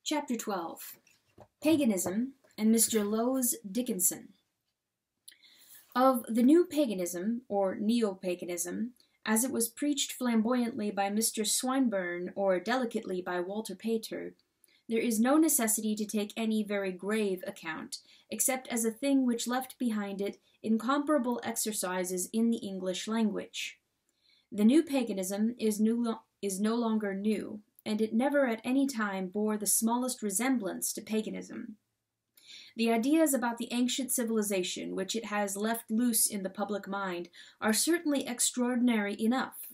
Chapter 12. Paganism and Mr. Lowes Dickinson. Of the new paganism, or neo-paganism, as it was preached flamboyantly by Mr. Swinburne or delicately by Walter Pater, there is no necessity to take any very grave account, except as a thing which left behind it incomparable exercises in the English language. The new paganism is no longer new, and it never at any time bore the smallest resemblance to paganism. The ideas about the ancient civilization which it has left loose in the public mind are certainly extraordinary enough.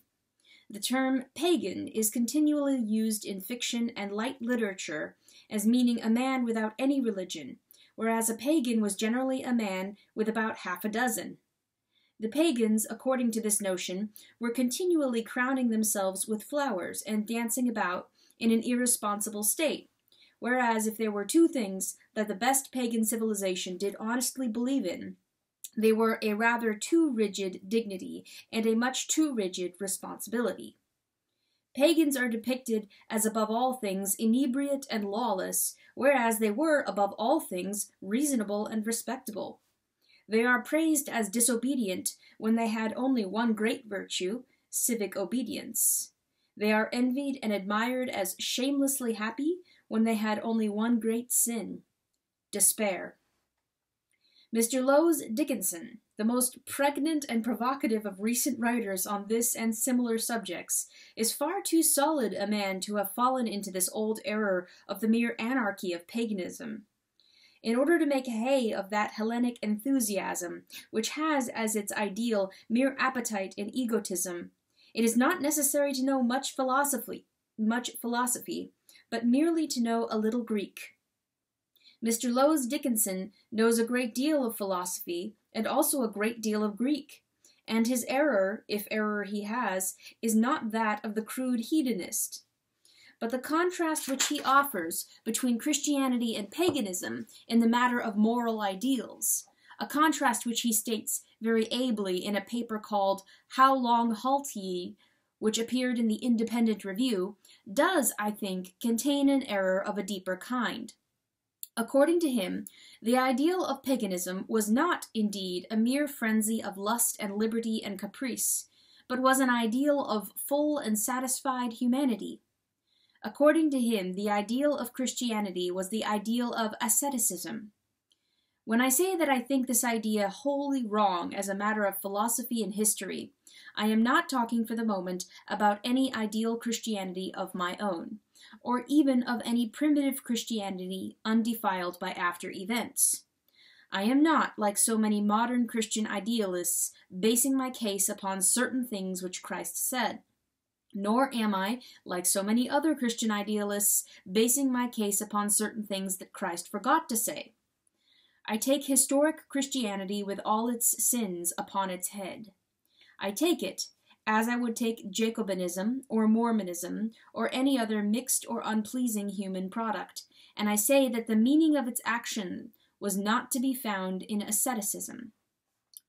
The term pagan is continually used in fiction and light literature as meaning a man without any religion, whereas a pagan was generally a man with about half a dozen. The pagans, according to this notion, were continually crowning themselves with flowers and dancing about in an irresponsible state, whereas if there were two things that the best pagan civilization did honestly believe in, they were a rather too rigid dignity and a much too rigid responsibility. Pagans are depicted as above all things inebriate and lawless, whereas they were above all things reasonable and respectable. They are praised as disobedient when they had only one great virtue, civic obedience. They are envied and admired as shamelessly happy when they had only one great sin, despair. Mr. Lowes Dickinson, the most pregnant and provocative of recent writers on this and similar subjects, is far too solid a man to have fallen into this old error of the mere anarchy of paganism. In order to make hay of that Hellenic enthusiasm, which has as its ideal mere appetite and egotism, it is not necessary to know much philosophy, but merely to know a little Greek. Mr. Lowes Dickinson knows a great deal of philosophy, and also a great deal of Greek, and his error, if error he has, is not that of the crude hedonist, but the contrast which he offers between Christianity and paganism in the matter of moral ideals, a contrast which he states very ably in a paper called How Long Halt Ye, which appeared in the Independent Review, does, I think, contain an error of a deeper kind. According to him, the ideal of paganism was not, indeed, a mere frenzy of lust and liberty and caprice, but was an ideal of full and satisfied humanity. According to him, the ideal of Christianity was the ideal of asceticism. When I say that I think this idea wholly wrong as a matter of philosophy and history, I am not talking for the moment about any ideal Christianity of my own, or even of any primitive Christianity undefiled by after events. I am not, like so many modern Christian idealists, basing my case upon certain things which Christ said. Nor am I, like so many other Christian idealists, basing my case upon certain things that Christ forgot to say. I take historic Christianity with all its sins upon its head. I take it, as I would take Jacobinism or Mormonism or any other mixed or unpleasing human product, and I say that the meaning of its action was not to be found in asceticism.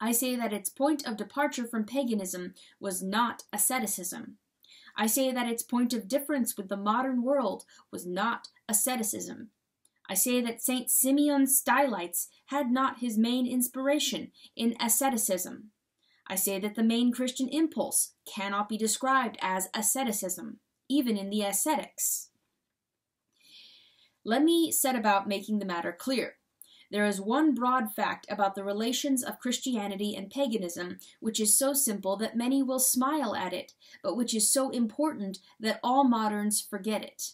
I say that its point of departure from paganism was not asceticism. I say that its point of difference with the modern world was not asceticism. I say that St. Simeon Stylites had not his main inspiration in asceticism. I say that the main Christian impulse cannot be described as asceticism, even in the ascetics. Let me set about making the matter clear. There is one broad fact about the relations of Christianity and paganism which is so simple that many will smile at it, but which is so important that all moderns forget it.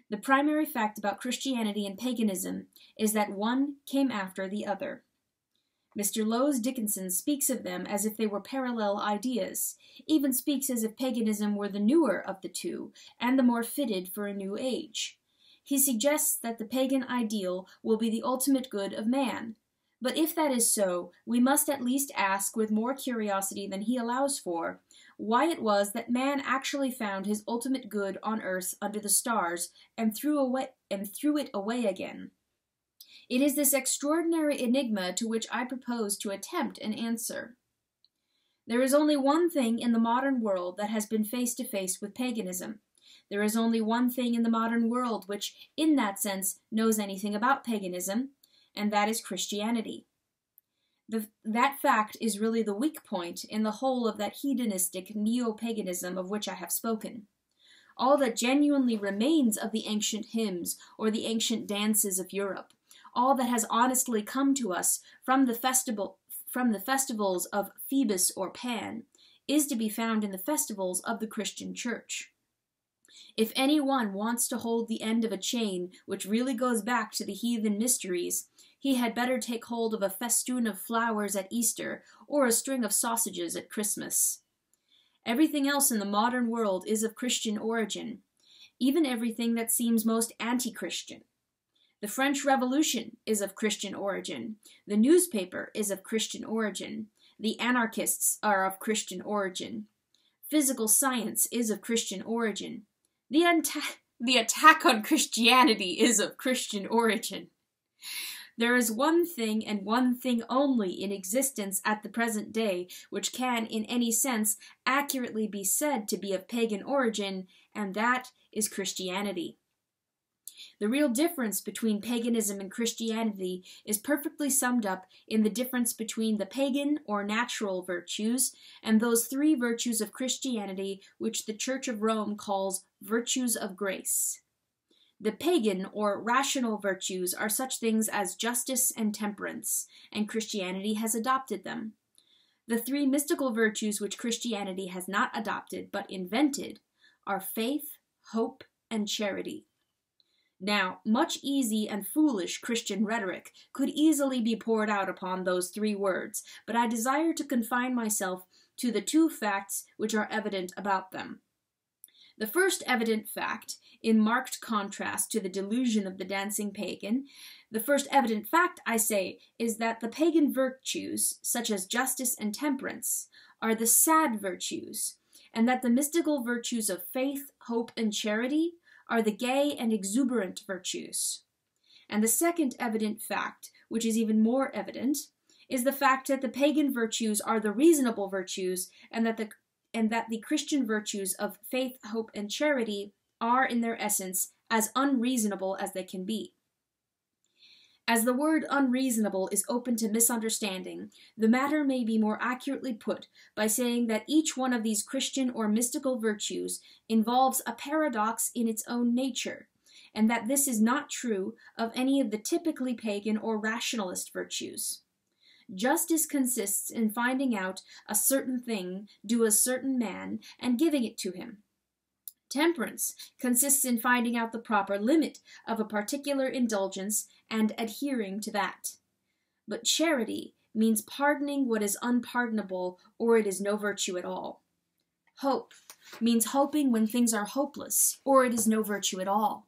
The primary fact about Christianity and paganism is that one came after the other. Mr. Lowes Dickinson speaks of them as if they were parallel ideas, even speaks as if paganism were the newer of the two, and the more fitted for a new age. He suggests that the pagan ideal will be the ultimate good of man. But if that is so, we must at least ask with more curiosity than he allows for, why it was that man actually found his ultimate good on earth under the stars and threw it away again. It is this extraordinary enigma to which I propose to attempt an answer. There is only one thing in the modern world that has been face to face with paganism. There is only one thing in the modern world which, in that sense, knows anything about paganism, and that is Christianity. That fact is really the weak point in the whole of that hedonistic neo-paganism of which I have spoken. All that genuinely remains of the ancient hymns or the ancient dances of Europe, all that has honestly come to us from the festivals of Phoebus or Pan, is to be found in the festivals of the Christian Church. If any one wants to hold the end of a chain which really goes back to the heathen mysteries, he had better take hold of a festoon of flowers at Easter or a string of sausages at Christmas. Everything else in the modern world is of Christian origin, even everything that seems most anti-Christian. The French Revolution is of Christian origin. The newspaper is of Christian origin. The anarchists are of Christian origin. Physical science is of Christian origin. The attack on Christianity is of Christian origin. There is one thing and one thing only in existence at the present day which can, in any sense, accurately be said to be of pagan origin, and that is Christianity. The real difference between paganism and Christianity is perfectly summed up in the difference between the pagan or natural virtues and those three virtues of Christianity which the Church of Rome calls virtues of grace. The pagan or rational virtues are such things as justice and temperance, and Christianity has adopted them. The three mystical virtues which Christianity has not adopted but invented are faith, hope, and charity. Now, much easy and foolish Christian rhetoric could easily be poured out upon those three words, but I desire to confine myself to the two facts which are evident about them. The first evident fact, in marked contrast to the delusion of the dancing pagan, the first evident fact, I say, is that the pagan virtues, such as justice and temperance, are the sad virtues, and that the mystical virtues of faith, hope, and charity are the gay and exuberant virtues. And the second evident fact, which is even more evident, is the fact that the pagan virtues are the reasonable virtues, and that the Christian virtues of faith, hope, and charity are, in their essence, as unreasonable as they can be. As the word unreasonable is open to misunderstanding, the matter may be more accurately put by saying that each one of these Christian or mystical virtues involves a paradox in its own nature, and that this is not true of any of the typically pagan or rationalist virtues. Justice consists in finding out a certain thing due a certain man and giving it to him. Temperance consists in finding out the proper limit of a particular indulgence and adhering to that. But charity means pardoning what is unpardonable, or it is no virtue at all. Hope means hoping when things are hopeless, or it is no virtue at all.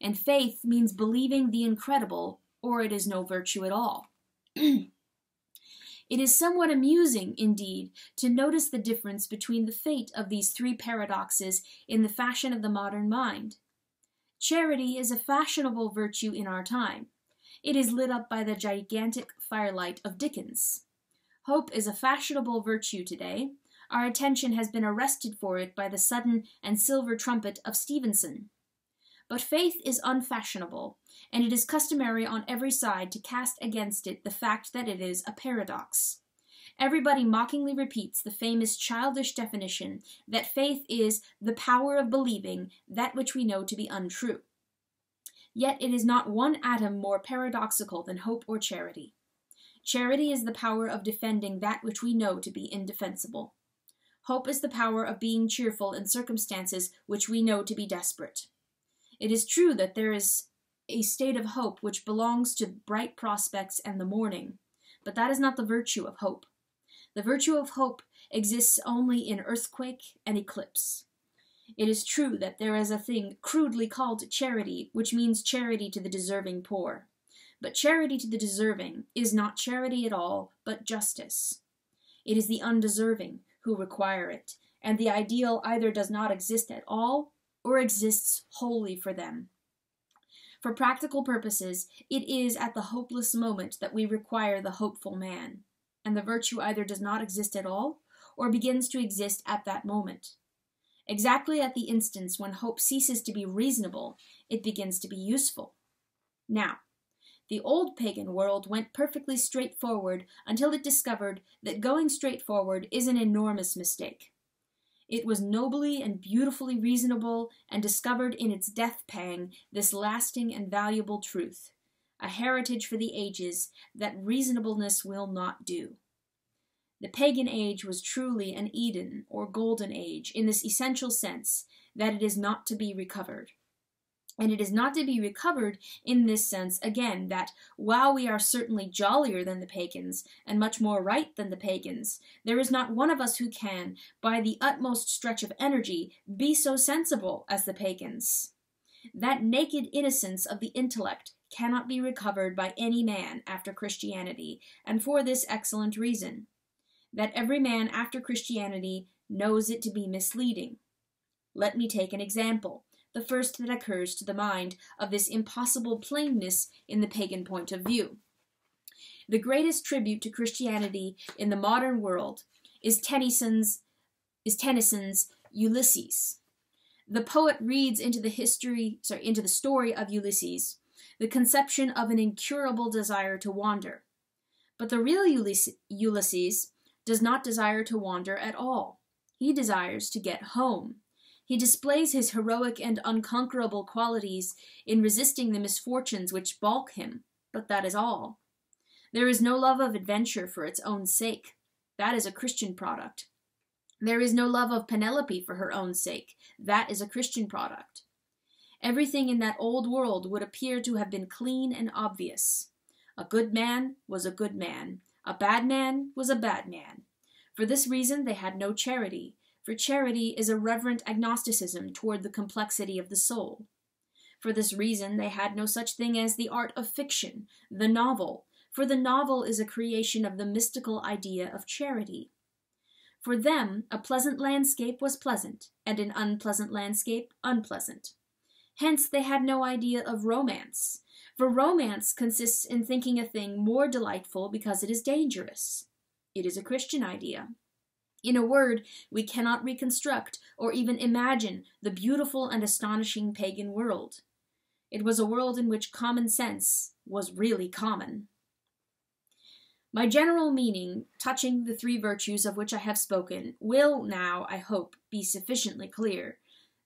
And faith means believing the incredible, or it is no virtue at all. It is somewhat amusing, indeed, to notice the difference between the fate of these three paradoxes in the fashion of the modern mind. Charity is a fashionable virtue in our time. It is lit up by the gigantic firelight of Dickens. Hope is a fashionable virtue today. Our attention has been arrested for it by the sudden and silver trumpet of Stevenson. But faith is unfashionable, and it is customary on every side to cast against it the fact that it is a paradox. Everybody mockingly repeats the famous childish definition that faith is the power of believing that which we know to be untrue. Yet it is not one atom more paradoxical than hope or charity. Charity is the power of defending that which we know to be indefensible. Hope is the power of being cheerful in circumstances which we know to be desperate. It is true that there is a state of hope which belongs to bright prospects and the morning, but that is not the virtue of hope. The virtue of hope exists only in earthquake and eclipse. It is true that there is a thing crudely called charity, which means charity to the deserving poor. But charity to the deserving is not charity at all, but justice. It is the undeserving who require it, and the ideal either does not exist at all, or exists wholly for them. For practical purposes, it is at the hopeless moment that we require the hopeful man, and the virtue either does not exist at all, or begins to exist at that moment. Exactly at the instance when hope ceases to be reasonable, it begins to be useful. Now, the old pagan world went perfectly straightforward until it discovered that going straightforward is an enormous mistake. It was nobly and beautifully reasonable and discovered in its death pang this lasting and valuable truth, a heritage for the ages, that reasonableness will not do. The pagan age was truly an Eden or golden age in this essential sense that it is not to be recovered. And it is not to be recovered in this sense, again, that while we are certainly jollier than the pagans, and much more right than the pagans, there is not one of us who can, by the utmost stretch of energy, be so sensible as the pagans. That naked innocence of the intellect cannot be recovered by any man after Christianity, and for this excellent reason, that every man after Christianity knows it to be misleading. Let me take an example, the first that occurs to the mind, of this impossible plainness in the pagan point of view. The greatest tribute to Christianity in the modern world is Tennyson's Ulysses. The poet reads into the story of Ulysses the conception of an incurable desire to wander. But the real Ulysses does not desire to wander at all. He desires to get home. He displays his heroic and unconquerable qualities in resisting the misfortunes which balk him, but that is all. There is no love of adventure for its own sake. That is a Christian product. There is no love of Penelope for her own sake. That is a Christian product. Everything in that old world would appear to have been clean and obvious. A good man was a good man. A bad man was a bad man. For this reason they had no charity, for charity is a reverent agnosticism toward the complexity of the soul. For this reason they had no such thing as the art of fiction, the novel, for the novel is a creation of the mystical idea of charity. For them, a pleasant landscape was pleasant, and an unpleasant landscape unpleasant. Hence they had no idea of romance, for romance consists in thinking a thing more delightful because it is dangerous. It is a Christian idea. In a word, we cannot reconstruct or even imagine the beautiful and astonishing pagan world. It was a world in which common sense was really common. My general meaning, touching the three virtues of which I have spoken, will now, I hope, be sufficiently clear.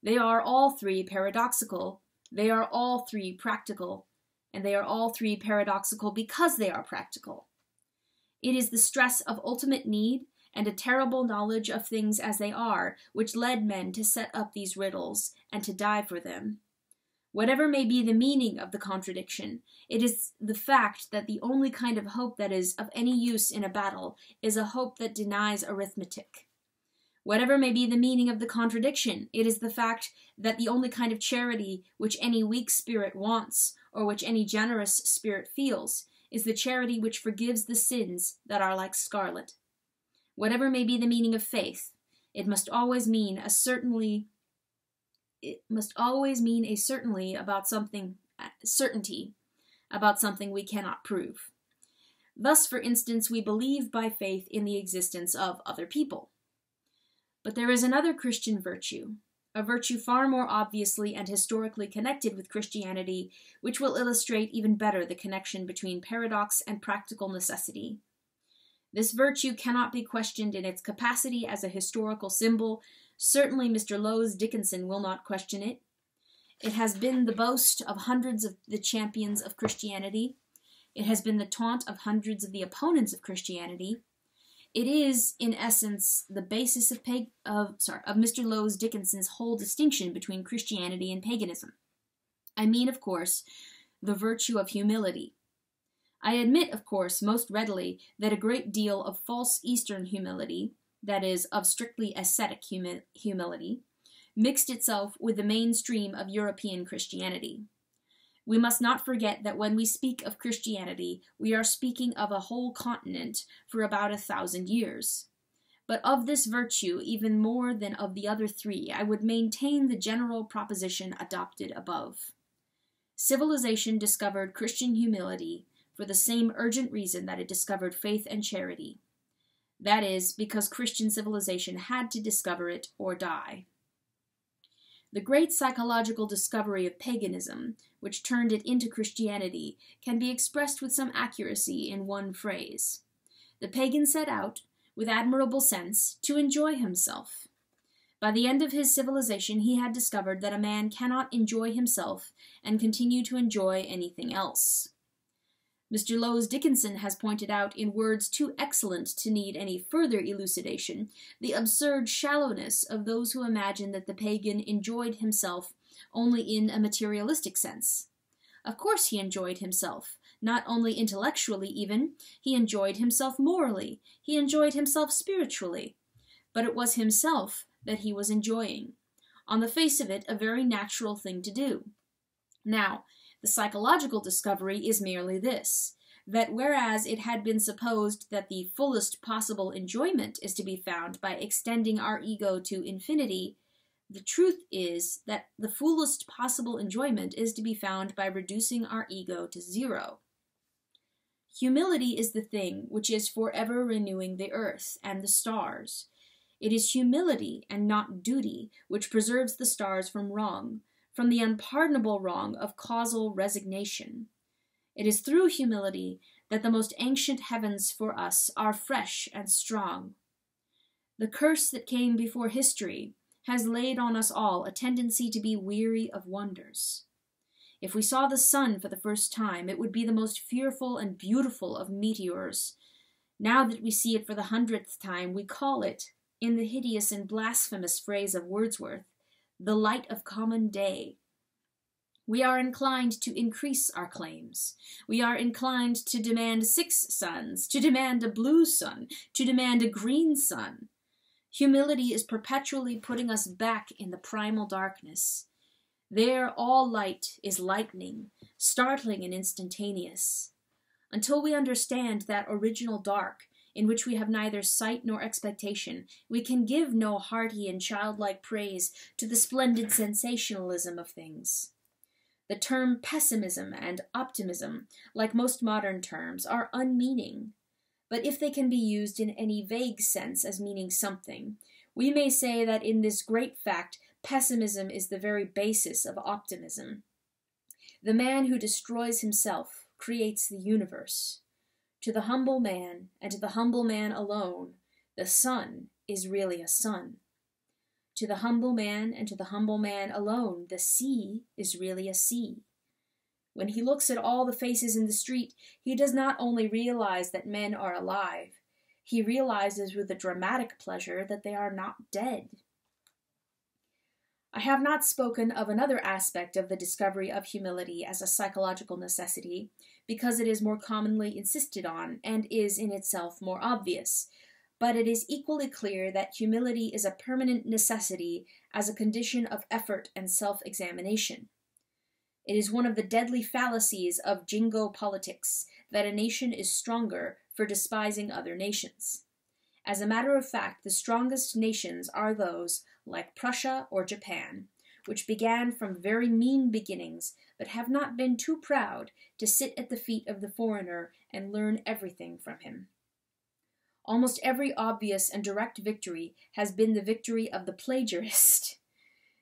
They are all three paradoxical, they are all three practical, and they are all three paradoxical because they are practical. It is the stress of ultimate need and a terrible knowledge of things as they are which led men to set up these riddles and to die for them. Whatever may be the meaning of the contradiction, it is the fact that the only kind of hope that is of any use in a battle is a hope that denies arithmetic. Whatever may be the meaning of the contradiction, it is the fact that the only kind of charity which any weak spirit wants, or which any generous spirit feels, is the charity which forgives the sins that are like scarlet. Whatever may be the meaning of faith, it must always mean a certainty about something we cannot prove. Thus, for instance, we believe by faith in the existence of other people. But there is another Christian virtue, a virtue far more obviously and historically connected with Christianity, which will illustrate even better the connection between paradox and practical necessity. This virtue cannot be questioned in its capacity as a historical symbol. Certainly Mr. Lowes Dickinson will not question it. It has been the boast of hundreds of the champions of Christianity. It has been the taunt of hundreds of the opponents of Christianity. It is, in essence, the basis of Mr. Lowes Dickinson's whole distinction between Christianity and paganism. I mean, of course, the virtue of humility. I admit, of course, most readily that a great deal of false Eastern humility, that is, of strictly ascetic humility, mixed itself with the mainstream of European Christianity. We must not forget that when we speak of Christianity, we are speaking of a whole continent for about 1,000 years. But of this virtue, even more than of the other three, I would maintain the general proposition adopted above. Civilization discovered Christian humility for the same urgent reason that it discovered faith and charity. That is, because Christian civilization had to discover it or die. The great psychological discovery of paganism, which turned it into Christianity, can be expressed with some accuracy in one phrase. The pagan set out, with admirable sense, to enjoy himself. By the end of his civilization, he had discovered that a man cannot enjoy himself and continue to enjoy anything else. Mr. Lowes Dickinson has pointed out, in words too excellent to need any further elucidation, the absurd shallowness of those who imagine that the pagan enjoyed himself only in a materialistic sense. Of course he enjoyed himself, not only intellectually even, he enjoyed himself morally, he enjoyed himself spiritually. But it was himself that he was enjoying. On the face of it, a very natural thing to do. Now, the psychological discovery is merely this, that whereas it had been supposed that the fullest possible enjoyment is to be found by extending our ego to infinity, the truth is that the fullest possible enjoyment is to be found by reducing our ego to zero. Humility is the thing which is forever renewing the earth and the stars. It is humility and not duty which preserves the stars from wrong, from the unpardonable wrong of causal resignation. It is through humility that the most ancient heavens for us are fresh and strong. The curse that came before history has laid on us all a tendency to be weary of wonders. If we saw the sun for the first time, it would be the most fearful and beautiful of meteors. Now that we see it for the 100th time, we call it, in the hideous and blasphemous phrase of Wordsworth, the light of common day. We are inclined to increase our claims. We are inclined to demand 6 suns, to demand a blue sun, to demand a green sun. Humility is perpetually putting us back in the primal darkness. There all light is lightning, startling and instantaneous. Until we understand that original dark, in which we have neither sight nor expectation, we can give no hearty and childlike praise to the splendid sensationalism of things. The term pessimism and optimism, like most modern terms, are unmeaning. But if they can be used in any vague sense as meaning something, we may say that in this great fact, pessimism is the very basis of optimism. The man who destroys himself creates the universe. To the humble man, and to the humble man alone, the sun is really a sun. To the humble man, and to the humble man alone, the sea is really a sea. When he looks at all the faces in the street, he does not only realize that men are alive, he realizes with a dramatic pleasure that they are not dead. I have not spoken of another aspect of the discovery of humility as a psychological necessity, because it is more commonly insisted on, and is in itself more obvious, but it is equally clear that humility is a permanent necessity as a condition of effort and self-examination. It is one of the deadly fallacies of jingo politics that a nation is stronger for despising other nations. As a matter of fact, the strongest nations are those, like Prussia or Japan, which began from very mean beginnings, but have not been too proud to sit at the feet of the foreigner and learn everything from him. Almost every obvious and direct victory has been the victory of the plagiarist.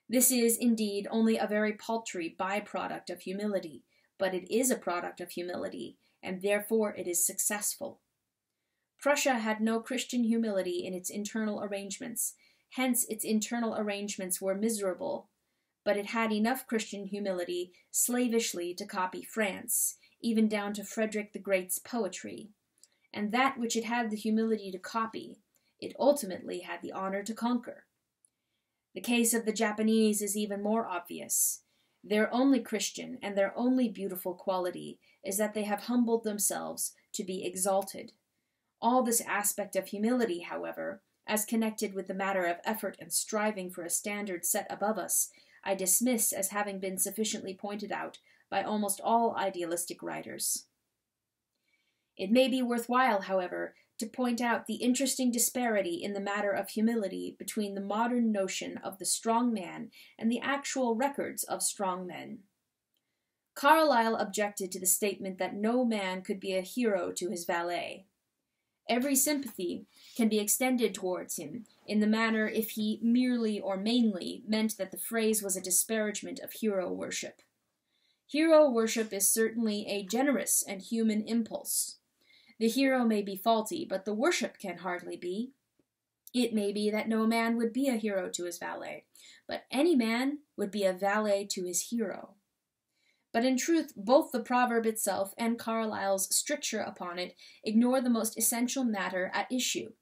This is, indeed, only a very paltry byproduct of humility, but it is a product of humility, and therefore it is successful. Prussia had no Christian humility in its internal arrangements, hence its internal arrangements were miserable, but it had enough Christian humility slavishly to copy France, even down to Frederick the Great's poetry, and that which it had the humility to copy, it ultimately had the honor to conquer. The case of the Japanese is even more obvious. Their only Christian and their only beautiful quality is that they have humbled themselves to be exalted. All this aspect of humility, however, as connected with the matter of effort and striving for a standard set above us, I dismiss as having been sufficiently pointed out by almost all idealistic writers. It may be worthwhile, however, to point out the interesting disparity in the matter of humility between the modern notion of the strong man and the actual records of strong men. Carlyle objected to the statement that no man could be a hero to his valet. Every sympathy can be extended towards him in the manner if he merely or mainly meant that the phrase was a disparagement of hero worship. Hero worship is certainly a generous and human impulse. The hero may be faulty, but the worship can hardly be. It may be that no man would be a hero to his valet, but any man would be a valet to his hero. But in truth, both the proverb itself and Carlyle's stricture upon it ignore the most essential matter at issue.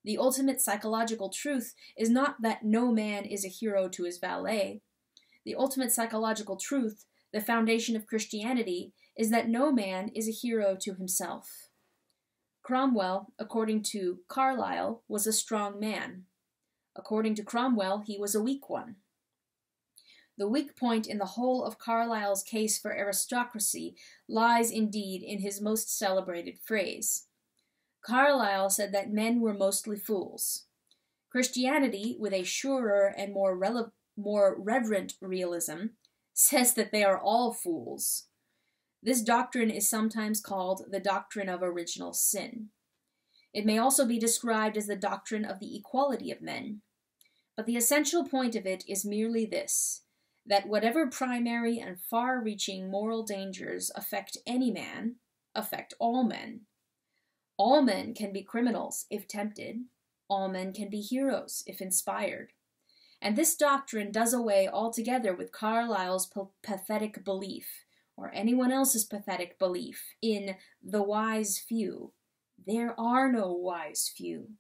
The ultimate psychological truth is not that no man is a hero to his valet. The ultimate psychological truth, the foundation of Christianity, is that no man is a hero to himself. Cromwell, according to Carlyle, was a strong man. According to Cromwell, he was a weak one. The weak point in the whole of Carlyle's case for aristocracy lies indeed in his most celebrated phrase. Carlyle said that men were mostly fools. Christianity, with a surer and more reverent realism, says that they are all fools. This doctrine is sometimes called the doctrine of original sin. It may also be described as the doctrine of the equality of men. But the essential point of it is merely this, that whatever primary and far-reaching moral dangers affect any man, affect all men. All men can be criminals if tempted. All men can be heroes if inspired. And this doctrine does away altogether with Carlyle's pathetic belief, or anyone else's pathetic belief, in the wise few. There are no wise few.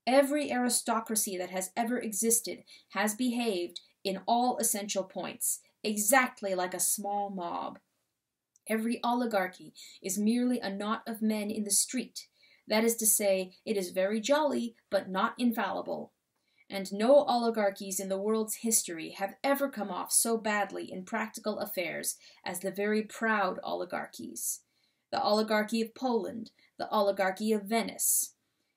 Every aristocracy that has ever existed has behaved, in all essential points, exactly like a small mob. Every oligarchy is merely a knot of men in the street. That is to say, it is very jolly, but not infallible. And no oligarchies in the world's history have ever come off so badly in practical affairs as the very proud oligarchies. The oligarchy of Poland, the oligarchy of Venice,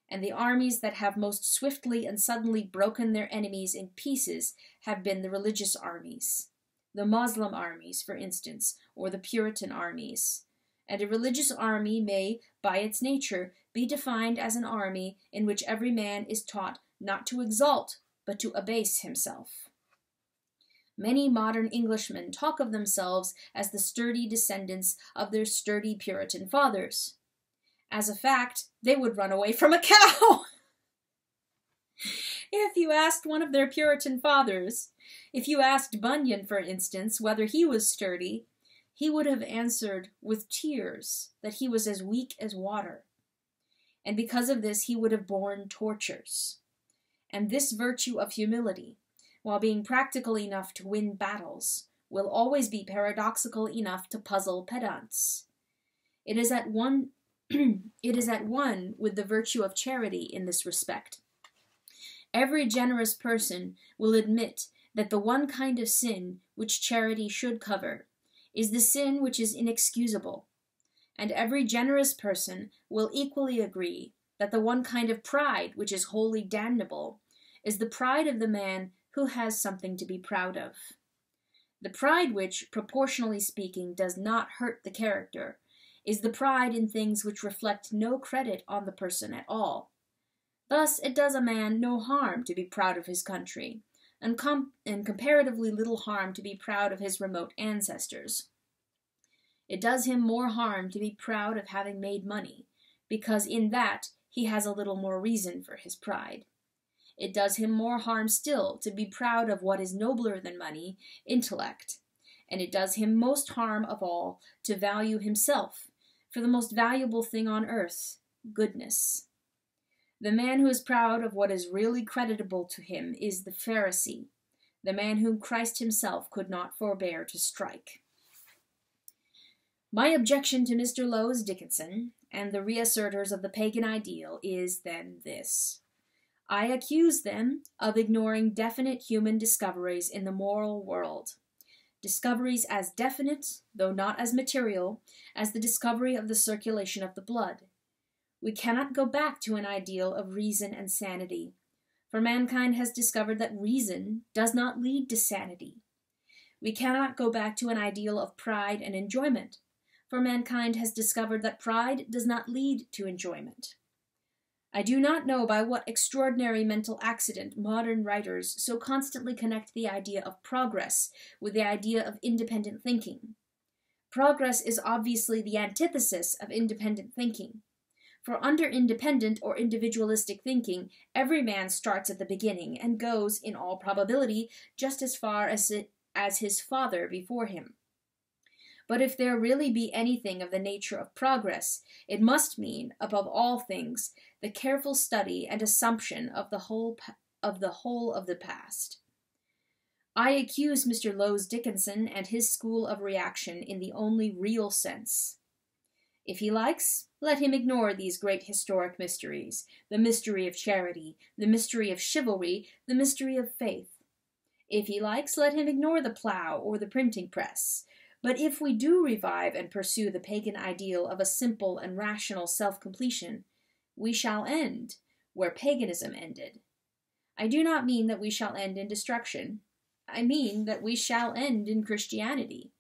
and the armies that have most swiftly and suddenly broken their enemies in pieces have been the religious armies. The Moslem armies, for instance, or the Puritan armies. And a religious army may, by its nature, be defined as an army in which every man is taught not to exalt, but to abase himself. Many modern Englishmen talk of themselves as the sturdy descendants of their sturdy Puritan fathers. As a fact, they would run away from a cow. If you asked one of their Puritan fathers, if you asked Bunyan, for instance, whether he was sturdy, he would have answered with tears that he was as weak as water. And because of this, he would have borne tortures. And this virtue of humility, while being practical enough to win battles, will always be paradoxical enough to puzzle pedants. It is at one with the virtue of charity in this respect. Every generous person will admit that the one kind of sin which charity should cover is the sin which is inexcusable, and every generous person will equally agree that the one kind of pride which is wholly damnable is the pride of the man who has something to be proud of. The pride which, proportionally speaking, does not hurt the character is the pride in things which reflect no credit on the person at all. Thus it does a man no harm to be proud of his country, and comparatively little harm to be proud of his remote ancestors. It does him more harm to be proud of having made money, because in that he has a little more reason for his pride. It does him more harm still to be proud of what is nobler than money, intellect, and it does him most harm of all to value himself for the most valuable thing on earth, goodness. The man who is proud of what is really creditable to him is the Pharisee, the man whom Christ himself could not forbear to strike. My objection to Mr. Lowes Dickinson and the reasserters of the pagan ideal is, then, this. I accuse them of ignoring definite human discoveries in the moral world, discoveries as definite, though not as material, as the discovery of the circulation of the blood. We cannot go back to an ideal of reason and sanity, for mankind has discovered that reason does not lead to sanity. We cannot go back to an ideal of pride and enjoyment, for mankind has discovered that pride does not lead to enjoyment. I do not know by what extraordinary mental accident modern writers so constantly connect the idea of progress with the idea of independent thinking. Progress is obviously the antithesis of independent thinking. For under independent or individualistic thinking, every man starts at the beginning and goes, in all probability, just as far as his father before him. But if there really be anything of the nature of progress, it must mean, above all things, the careful study and assumption of the whole of the past. I accuse Mr. Lowes Dickinson and his school of reaction in the only real sense. If he likes, let him ignore these great historic mysteries, the mystery of charity, the mystery of chivalry, the mystery of faith. If he likes, let him ignore the plough or the printing press. But if we do revive and pursue the pagan ideal of a simple and rational self-completion, we shall end where paganism ended. I do not mean that we shall end in destruction. I mean that we shall end in Christianity.